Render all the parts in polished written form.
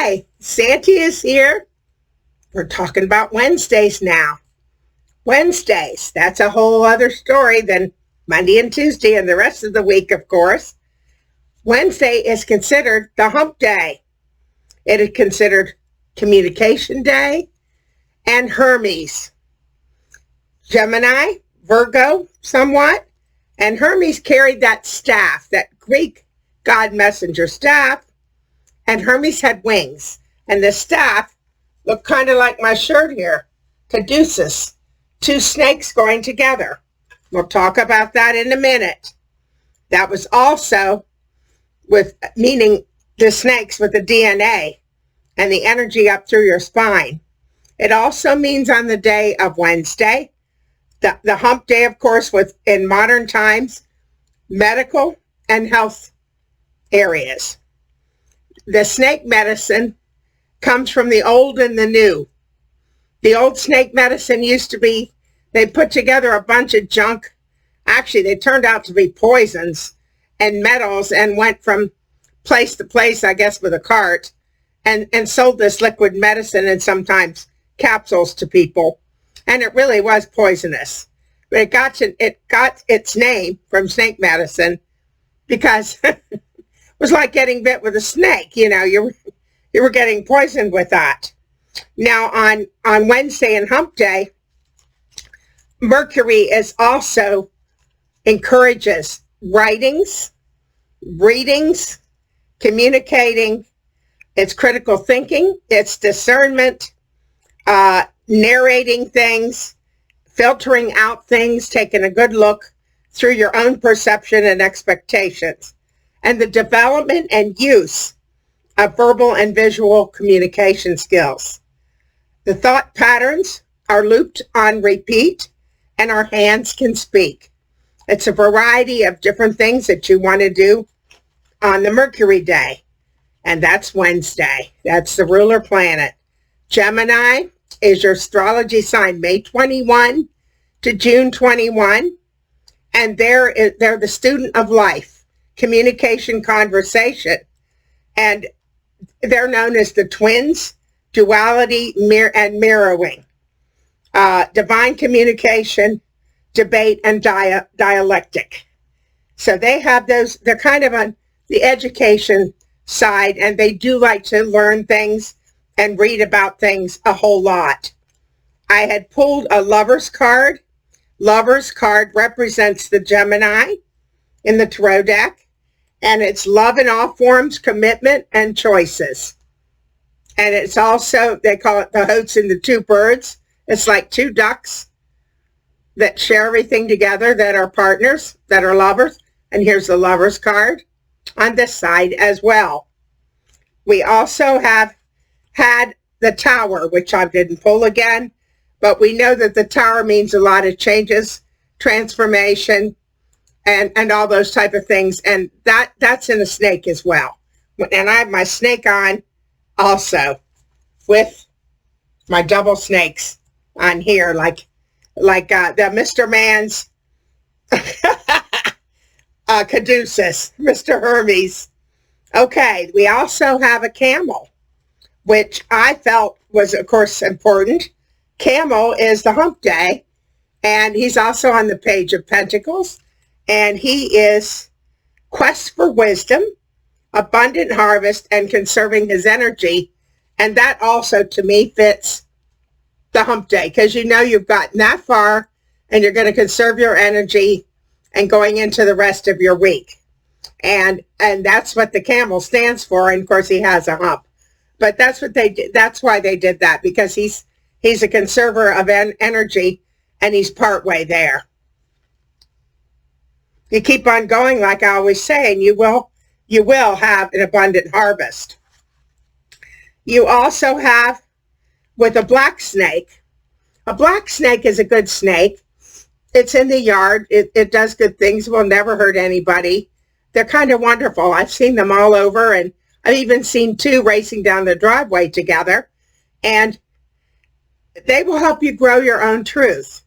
Hi, Santy is here. We're talking about Wednesdays now. Wednesdays, that's a whole other story than Monday and Tuesday and the rest of the week, of course. Wednesday is considered the hump day. It is considered communication day and Hermes. Gemini, Virgo, somewhat, and Hermes carried that staff, that Greek god messenger staff, and Hermes had wings, and the staff looked kind of like my shirt here, caduceus, two snakes going together. We'll talk about that in a minute. That was also with meaning the snakes with the DNA and the energy up through your spine. It also means on the day of Wednesday, the hump day, of course, with in modern times, medical and health areas. The snake medicine comes from the old and the new. The old snake medicine used to be, they put together a bunch of junk. Actually, they turned out to be poisons and metals and went from place to place, I guess, with a cart and sold this liquid medicine and sometimes capsules to people. And it really was poisonous. But it got its name from snake medicine because it was like getting bit with a snake. You know, you were getting poisoned with that. Now on Wednesday and hump day, Mercury is also encourages writings, readings, communicating. It's critical thinking. It's discernment, narrating things, filtering out things, taking a good look through your own perception and expectations, and the development and use of verbal and visual communication skills. The thought patterns are looped on repeat, and our hands can speak. It's a variety of different things that you want to do on the Mercury day, and that's Wednesday. That's the ruler planet. Gemini is your astrology sign, May 21 to June 21, and they're the student of life, communication, conversation, and they're known as the twins, duality, and mirroring, divine communication, debate, and dialectic. So they have those, they're kind of on the education side, and they do like to learn things and read about things a whole lot. I had pulled a lover's card. Lover's card represents the Gemini in the tarot deck, and it's love in all forms, commitment, and choices. And it's also, they call it the Hoats and the Two Birds. It's like two ducks that share everything together, that are partners, that are lovers. And here's the lover's card on this side as well. We also have had the Tower, which I didn't pull again, but we know that the Tower means a lot of changes, transformation, and all those type of things. And that's in a snake as well. And I have my snake on also with my double snakes on here, like the Mr. Man's caduceus, Mr. Hermes. Okay, we also have a camel, which I felt was, of course, important. Camel is the hump day, and he's also on the Page of Pentacles, and he is quest for wisdom, abundant harvest, and conserving his energy. And that also, to me, fits the hump day, because you know you've gotten that far, and you're going to conserve your energy and going into the rest of your week. And that's what the camel stands for. And of course, he has a hump. But that's what they did. That's why they did that, because he's a conserver of energy, and he's partway there. You keep on going, like I always say, and you will have an abundant harvest. You also have, with a black snake is a good snake. It's in the yard. It does good things. Will never hurt anybody. They're kind of wonderful. I've seen them all over, and I've even seen two racing down the driveway together, and they will help you grow your own truth.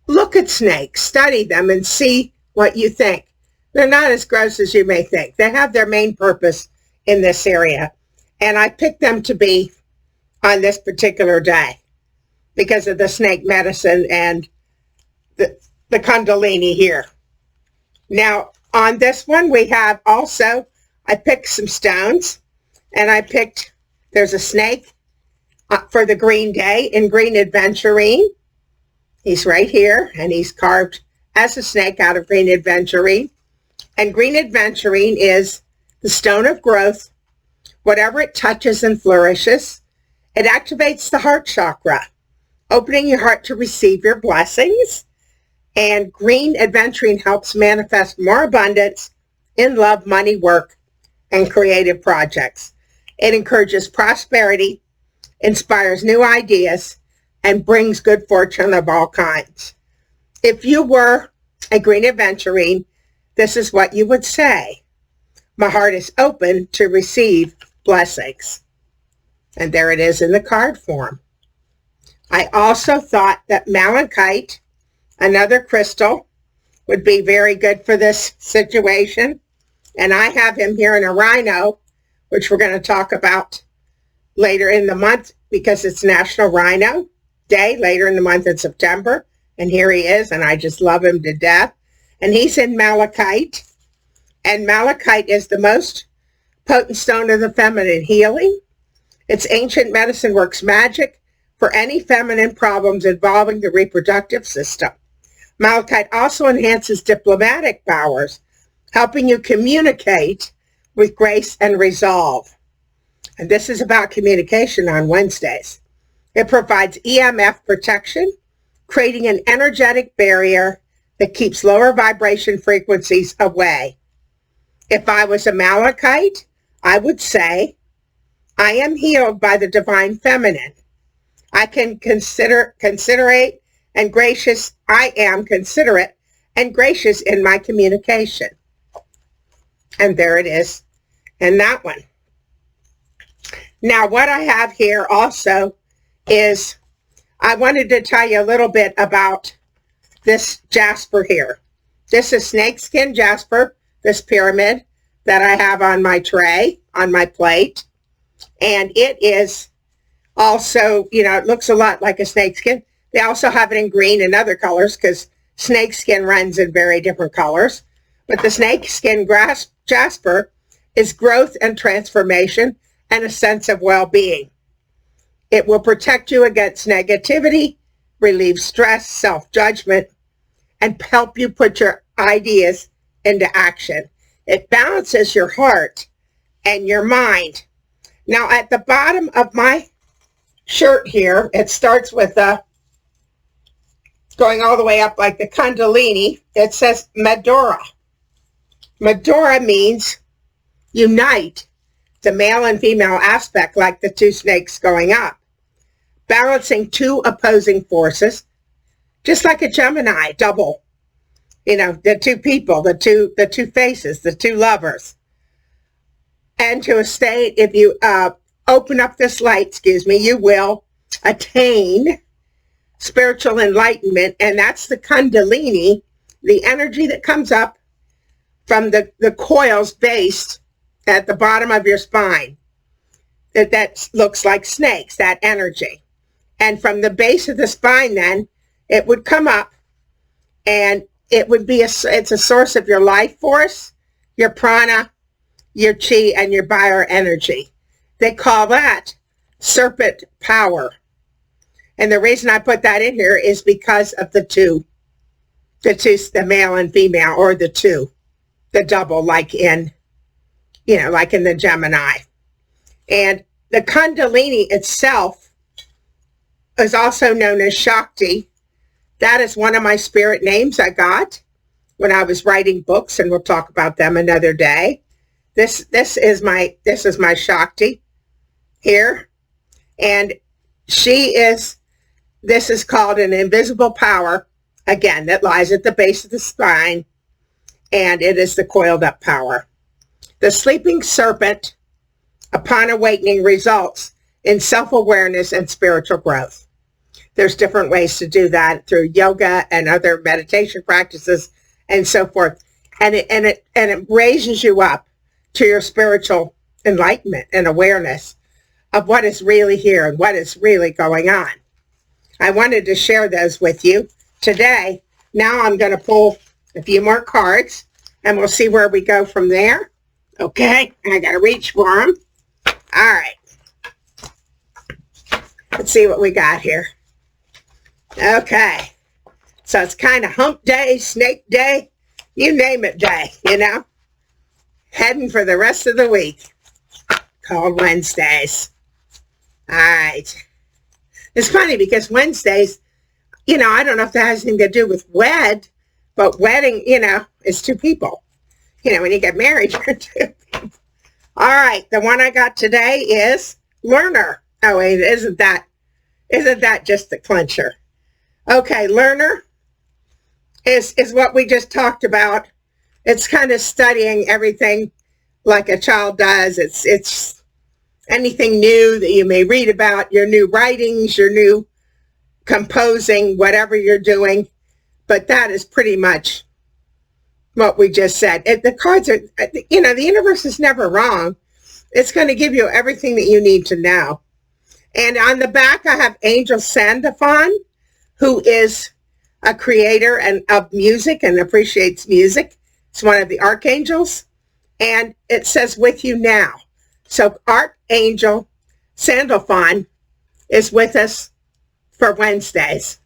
Look at snakes, study them, and see what you think. They're not as gross as you may think. They have their main purpose in this area. And I picked them to be on this particular day because of the snake medicine and the Kundalini here. Now, on this one, we have also, I picked some stones, and I picked, there's a snake for the green day in green aventurine. He's right here, and he's carved as a snake out of green aventurine. And green aventurine is the stone of growth. Whatever it touches and flourishes, it activates the heart chakra, opening your heart to receive your blessings. And green aventurine helps manifest more abundance in love, money, work, and creative projects. It encourages prosperity, inspires new ideas, and brings good fortune of all kinds. If you were a green aventurine, this is what you would say. My heart is open to receive blessings. And there it is in the card form. I also thought that malachite, another crystal, would be very good for this situation. And I have him here in a rhino, which we're going to talk about later in the month because it's National Rhino Day, later in the month in September. And here he is, and I just love him to death. And he's in malachite. And malachite is the most potent stone of the feminine healing. Its ancient medicine works magic for any feminine problems involving the reproductive system. Malachite also enhances diplomatic powers, helping you communicate with grace and resolve. And this is about communication on Wednesdays. It provides EMF protection, creating an energetic barrier that keeps lower vibration frequencies away. If I was a malachite, I would say, I am healed by the divine feminine. I am considerate and gracious in my communication. And there it is in that one. Now, what I have here also is, I wanted to tell you a little bit about this jasper here. This is snakeskin jasper, this pyramid that I have on my tray, on my plate. And it is also, you know, it looks a lot like a snakeskin. They also have it in green and other colors because snakeskin runs in very different colors. But the snakeskin jasper is growth and transformation and a sense of well-being. It will protect you against negativity, relieve stress, self-judgment, and help you put your ideas into action. It balances your heart and your mind. Now, at the bottom of my shirt here, it starts with going all the way up like the Kundalini. It says Medora. Medora means unite, the male and female aspect, like the two snakes going up. Balancing two opposing forces, just like a Gemini double. You know, the two people, the two faces, the two lovers. And to a state, if you open up this light, you will attain spiritual enlightenment. And that's the Kundalini, the energy that comes up from the coils based at the bottom of your spine. That looks like snakes, that energy. And from the base of the spine then, it would come up and it would be it's a source of your life force, your prana, your chi, and your bioenergy. They call that serpent power. And the reason I put that in here is because of the male and female, or the double, like in the Gemini. And the Kundalini itself is also known as Shakti. That is one of my spirit names I got when I was writing books, and we'll talk about them another day. This is my Shakti here, and this is called an invisible power, again, that lies at the base of the spine, and it is the coiled up power. The sleeping serpent, upon awakening, results in self-awareness and spiritual growth. There's different ways to do that through yoga and other meditation practices and so forth. And it raises you up to your spiritual enlightenment and awareness. of what is really here and what is really going on. I wanted to share those with you today. Now I'm going to pull a few more cards and we'll see where we go from there. Okay, I got to reach for them. All right. Let's see what we got here. Okay. So it's kind of hump day, snake day, you name it day, you know. Heading for the rest of the week, called Wednesdays. All right. It's funny because Wednesdays, you know, I don't know if that has anything to do with wed, but wedding, you know, is two people. You know, when you get married, you're two people. All right. The one I got today is learner. Oh, wait, isn't that just the clincher? Okay, learner is what we just talked about. It's kind of studying everything like a child does. It's anything new that you may read about, your new writings, your new composing, whatever you're doing. But that is pretty much what we just said. The cards are, you know, the universe is never wrong. It's going to give you everything that you need to know. And on the back, I have Angel Sandafon, who is a creator of music and appreciates music. It's one of the archangels. And it says, with you now. So Archangel Sandalphon is with us for Wednesdays.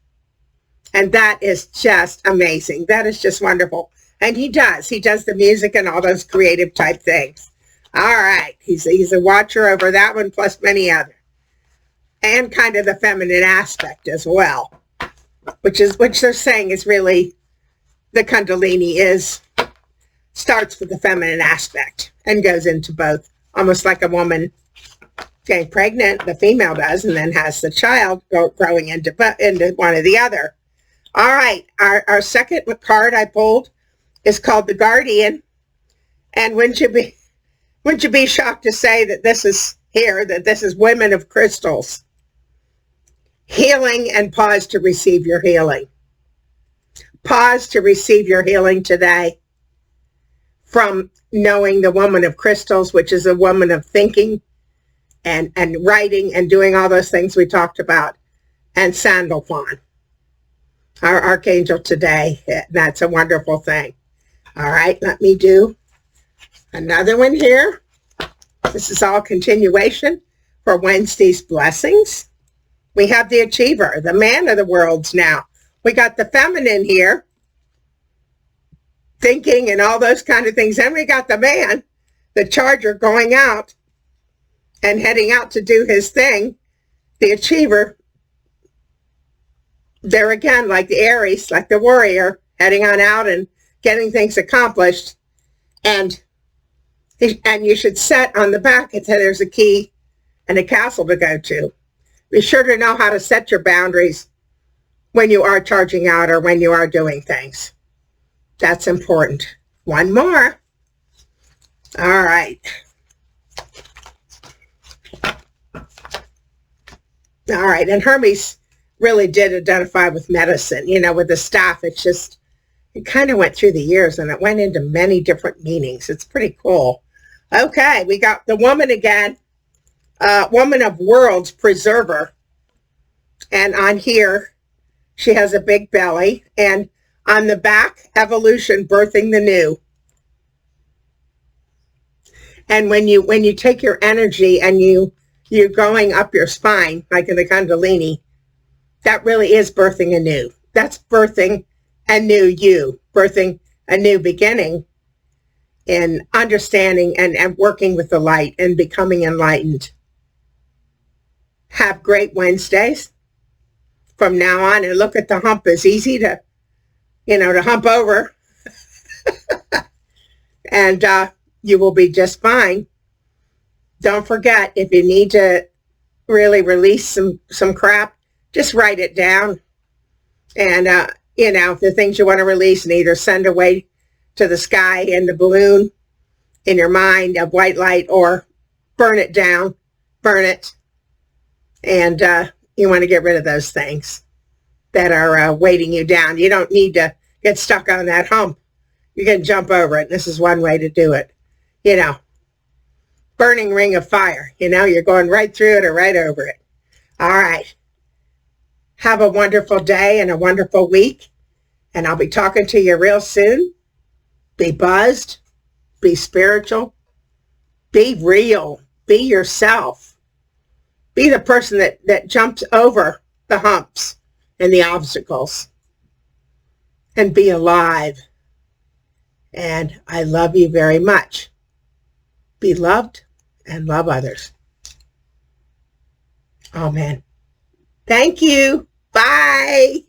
And that is just amazing. That is just wonderful. And he does the music and all those creative type things. All right. He's a watcher over that one, plus many others. And kind of the feminine aspect as well, which they're saying is really, the Kundalini starts with the feminine aspect and goes into both, almost like a woman getting pregnant, the female does, and then has the child growing into one or the other. All right, our second card I pulled is called the Guardian, and wouldn't you be shocked to say that this is women of crystals. Healing, and pause to receive your healing. Pause to receive your healing today from knowing the woman of crystals, which is a woman of thinking and writing and doing all those things we talked about, and Sandalphon, our archangel today. That's a wonderful thing. All right, let me do another one here. This is all continuation for Wednesday's blessings. We have the achiever, the man of the worlds now. We got the feminine here, thinking and all those kind of things. Then we got the man, the charger, going out and heading out to do his thing. The achiever, there again, like the Aries, like the warrior, heading on out and getting things accomplished. And you should set on the back, it said there's a key and a castle to go to. Be sure to know how to set your boundaries when you are charging out or when you are doing things. That's important. One more. All right. All right. And Hermes really did identify with medicine, you know, with the staff. It kind of went through the years and it went into many different meanings. It's pretty cool. Okay. We got the woman again. Woman of worlds, preserver. And on here, she has a big belly. And on the back, evolution, birthing the new. And when you take your energy and you're going up your spine, like in the Kundalini, that really is birthing anew. That's birthing a new you, birthing a new beginning in understanding and working with the light and becoming enlightened. Have great Wednesdays from now on, and look at the hump. It's easy to hump over and you will be just fine. Don't forget, if you need to really release some crap, just write it down. And, the things you want to release, and either send away to the sky in the balloon in your mind of white light, or burn it down, burn it. And you want to get rid of those things that are weighting you down. You don't need to get stuck on that hump. You can jump over it. This is one way to do it, burning ring of fire. You know, you're going right through it or right over it. All right. Have a wonderful day and a wonderful week. And I'll be talking to you real soon. Be buzzed. Be spiritual. Be real. Be yourself. Be the person that jumps over the humps and the obstacles. And be alive. And I love you very much. Be loved and love others. Amen. Thank you. Bye.